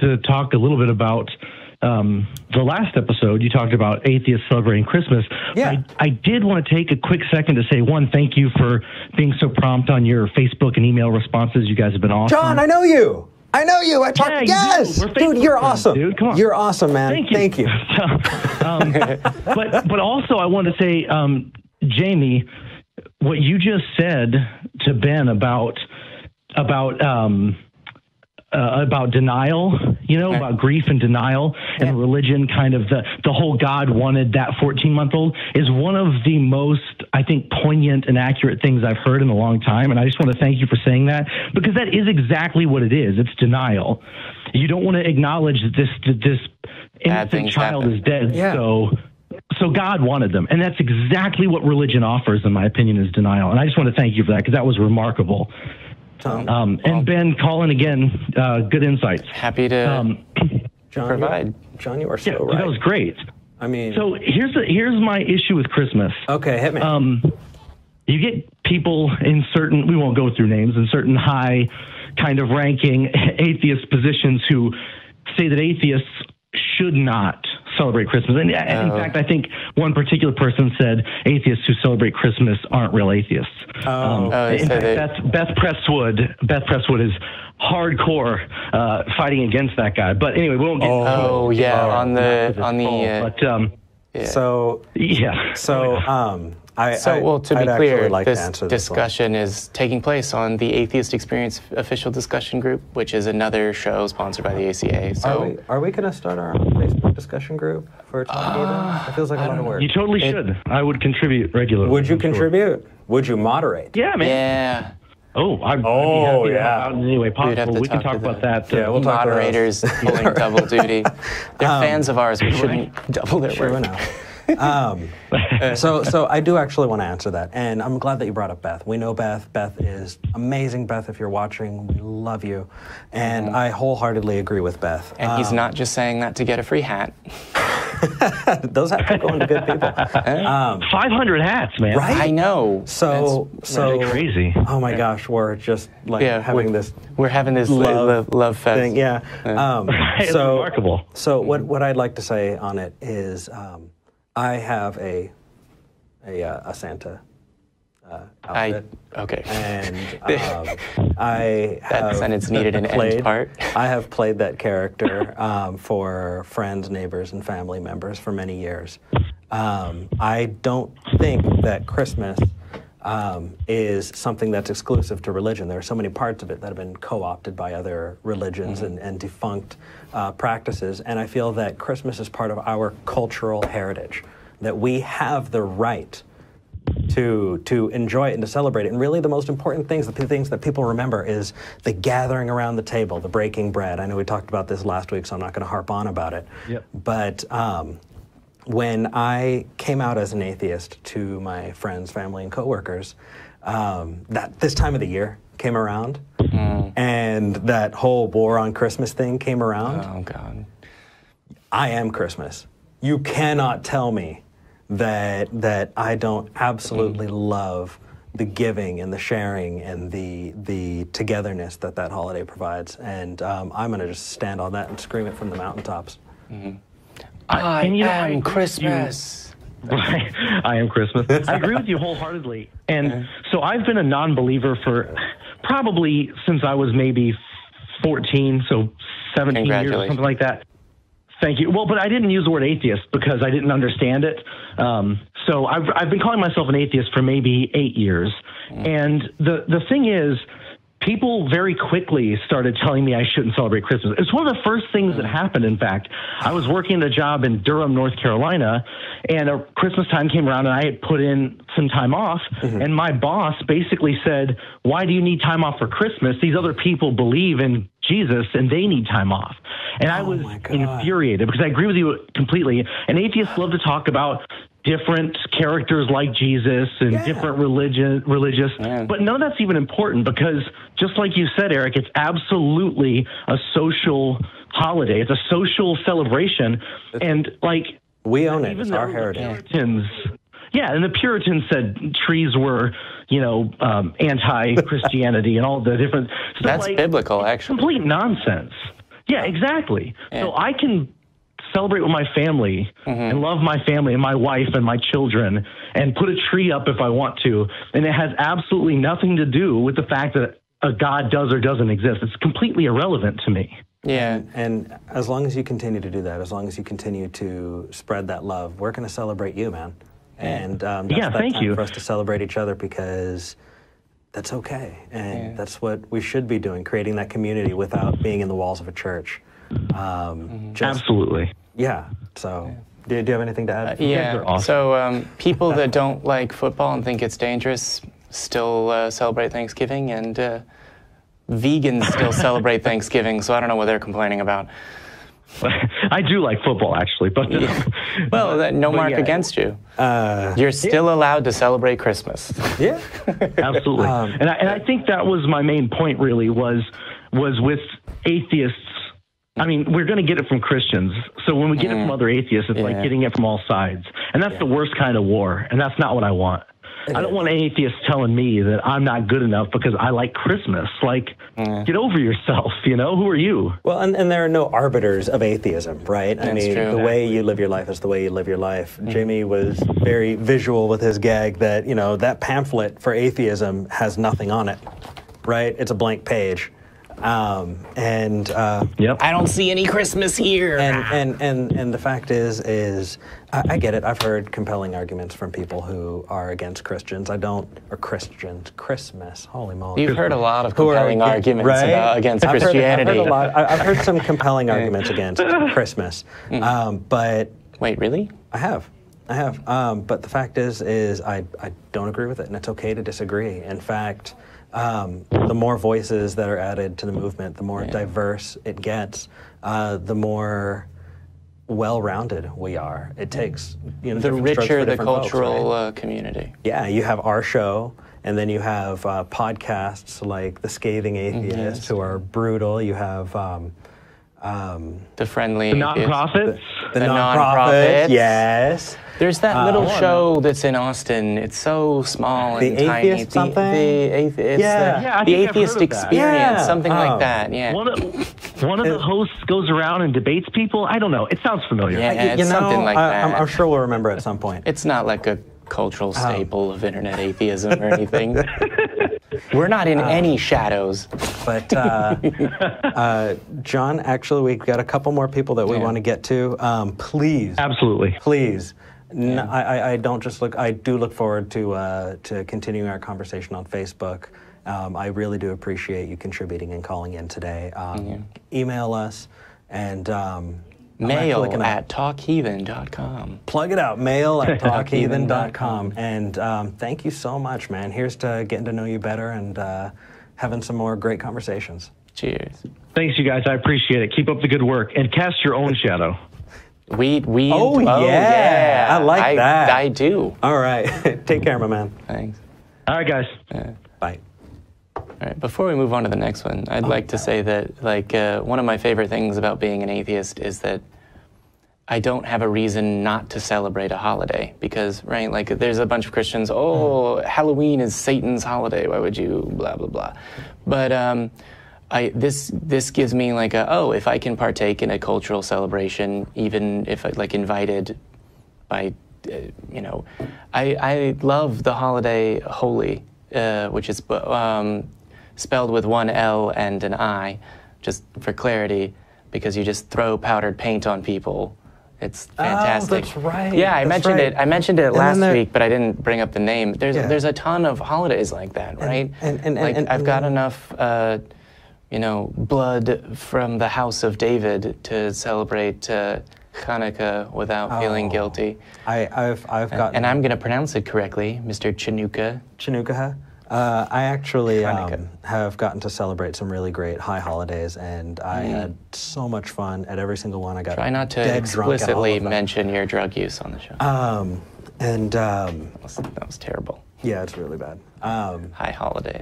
to talk a little bit about the last episode. You talked about atheists celebrating Christmas. Yeah. I did want to take a quick second to say, one, thank you for being so prompt on your Facebook and email responses. You guys have been awesome. John, I know you. I know you. Yes. Dude, you're awesome. Dude, come on. You're awesome, man. Thank you. But also I wanted to say, Jamie, what you just said to Ben about denial, about grief and denial and religion, kind of the whole God wanted that 14-month-old is one of the most, I think, poignant and accurate things I've heard in a long time. And I just want to thank you for saying that, because that is exactly what it is. It's denial. You don't want to acknowledge that this innocent child is dead. Yeah. So God wanted them. And that's exactly what religion offers, in my opinion, is denial. And I just want to thank you for that, because that was remarkable. And Ben, calling again, good insights. Happy to provide. John, you are so right. That was great. I mean, so here's my issue with Christmas. Okay, hit me. You get people in certain, we won't go through names, in certain high kind of ranking atheist positions who say that atheists should not celebrate Christmas. And in fact, I think one particular person said atheists who celebrate Christmas aren't real atheists. In fact, that's Beth Presswood. Beth Presswood is hardcore fighting against that guy. But anyway, we won't get well, to be clear, this discussion is taking place on the Atheist Experience official discussion group, which is another show sponsored by the ACA. So, are we going to start our own Facebook discussion group for Talk Heathen? It feels like a lot of work. You totally should. I would contribute regularly. Would you contribute? Sure. Would you moderate? Yeah, man. Yeah. I'd be happy to help out in any way possible. We can talk about that. Yeah, we'll talk moderators pulling double duty. They're fans of ours. We shouldn't double their work. So I do actually want to answer that, and I'm glad that you brought up Beth. We know Beth. Beth is amazing. Beth, if you're watching, we love you, and I wholeheartedly agree with Beth. And he's not just saying that to get a free hat. Those hats are going to good people. 500 hats, man. Right? I know. So really crazy. Oh my gosh, we're just having this. We're having this love fest thing. Yeah. It's remarkable. So what I'd like to say on it is, I have a Santa outfit. And I have that sentence needed an end part. I have played that character for friends, neighbors, and family members for many years. I don't think that Christmas is something that's exclusive to religion. There are so many parts of it that have been co-opted by other religions and defunct practices. And I feel that Christmas is part of our cultural heritage, that we have the right to enjoy it and to celebrate it. And really the most important things, the things that people remember, is the gathering around the table, the breaking bread. I know we talked about this last week, so I'm not going to harp on about it. Yep. But when I came out as an atheist to my friends, family, and coworkers, this time of the year came around, and that whole war on Christmas thing came around. Oh, God. I am Christmas. You cannot tell me that I don't absolutely love the giving and the sharing and the togetherness that holiday provides. And I'm going to just stand on that and scream it from the mountaintops. I am Christmas. I am Christmas. I agree with you wholeheartedly. And so I've been a non-believer for probably since I was maybe 14, so 17 years or something like that. Thank you. Well, but I didn't use the word atheist because I didn't understand it. So I've been calling myself an atheist for maybe 8 years. And the thing is, people very quickly started telling me I shouldn't celebrate Christmas. It's one of the first things that happened, in fact. I was working a job in Durham, North Carolina, and Christmas time came around, and I had put in some time off, and my boss basically said, why do you need time off for Christmas? These other people believe in Jesus, and they need time off. And I was infuriated because I agree with you completely. And atheists love to talk about different characters like Jesus and different religious, but none of that's even important because just like you said, Eric, it's absolutely a social holiday. It's a social celebration. And like, we own it. It's our heritage. Yeah, and the Puritans said trees were, anti-Christianity and all the different... That's biblical, actually. Complete nonsense. Yeah, exactly. Yeah. So I can celebrate with my family and love my family and my wife and my children and put a tree up if I want to. And it has absolutely nothing to do with the fact that a God does or doesn't exist. It's completely irrelevant to me. Yeah. And as long as you continue to do that, as long as you continue to spread that love, we're going to celebrate you, man. And that's thank you for us to celebrate each other, because that's okay. And that's what we should be doing, creating that community without being in the walls of a church. Absolutely. Yeah. So do you have anything to add? Awesome. So people that don't like football and think it's dangerous still celebrate Thanksgiving, and vegans still celebrate Thanksgiving, so I don't know what they're complaining about. I do like football, actually, but no mark against you. You're still allowed to celebrate Christmas. Yeah, absolutely. And I think that was my main point. Really, was with atheists. I mean, we're going to get it from Christians. So when we get it from other atheists, it's like getting it from all sides, and that's the worst kind of war. And that's not what I want. I don't want atheists telling me that I'm not good enough because I like Christmas. Like, get over yourself, you know? Who are you? Well, and there are no arbiters of atheism, right? That's true. The way you live your life is the way you live your life. Jamie was very visual with his gag that, you know, that pamphlet for atheism has nothing on it, right? It's a blank page. I don't see any Christmas here. And the fact is I get it. I've heard compelling arguments from people who are against Christians. Christmas. Holy moly! You've heard a lot of compelling arguments against Christianity. I've heard some compelling arguments against Christmas. But wait, really? I have. But the fact is I don't agree with it, and it's okay to disagree. In fact, the more voices that are added to the movement, the more diverse it gets, the more well-rounded we are. It takes, you know, the richer the cultural folks, right? Community. Yeah, you have our show, and then you have podcasts like The Scathing Atheist, who are brutal. You have the friendly nonprofits. The nonprofits, yes. There's that little show that's in Austin. It's so small and tiny. Atheist something? The Atheist Experience, something like that. Yeah. One of the hosts goes around and debates people. I don't know. It sounds familiar. Yeah, it's something like that. I'm sure we'll remember at some point. It's not like a cultural staple of internet atheism or anything. We're not in any shadows. But, John, actually, we've got a couple more people that we want to get to. Please. Absolutely. Please. No, I do look forward to continuing our conversation on Facebook. I really do appreciate you contributing and calling in today. Email us and mail at talkheathen.com. Plug it out, mail at talkheathen.com. And thank you so much, man. Here's to getting to know you better and having some more great conversations. Cheers. Thanks, you guys. I appreciate it. Keep up the good work and cast your own shadow. I like that. I do. All right. Take care, my man. Thanks. All right, guys. Bye. All right. Before we move on to the next one, I'd like to say that, one of my favorite things about being an atheist is that I don't have a reason not to celebrate a holiday because, there's a bunch of Christians, Halloween is Satan's holiday. Why would you blah, blah, blah. But this gives me if I can partake in a cultural celebration, even if invited by, I love the holiday Holy, which is spelled with one L and an I, just for clarity, because you just throw powdered paint on people. It's fantastic. Oh, that's right. Yeah, I mentioned it last week, but I didn't bring up the name. There's a ton of holidays like that, right? And I've got enough blood from the house of David to celebrate Hanukkah without feeling guilty. I've got, and I'm going to pronounce it correctly, Mr. Chanukah. Chanukah. I actually have gotten to celebrate some really great high holidays, and I had so much fun at every single one. I got try not to explicitly mention your drug use on the show. That was terrible. Yeah, it's really bad. High holidays.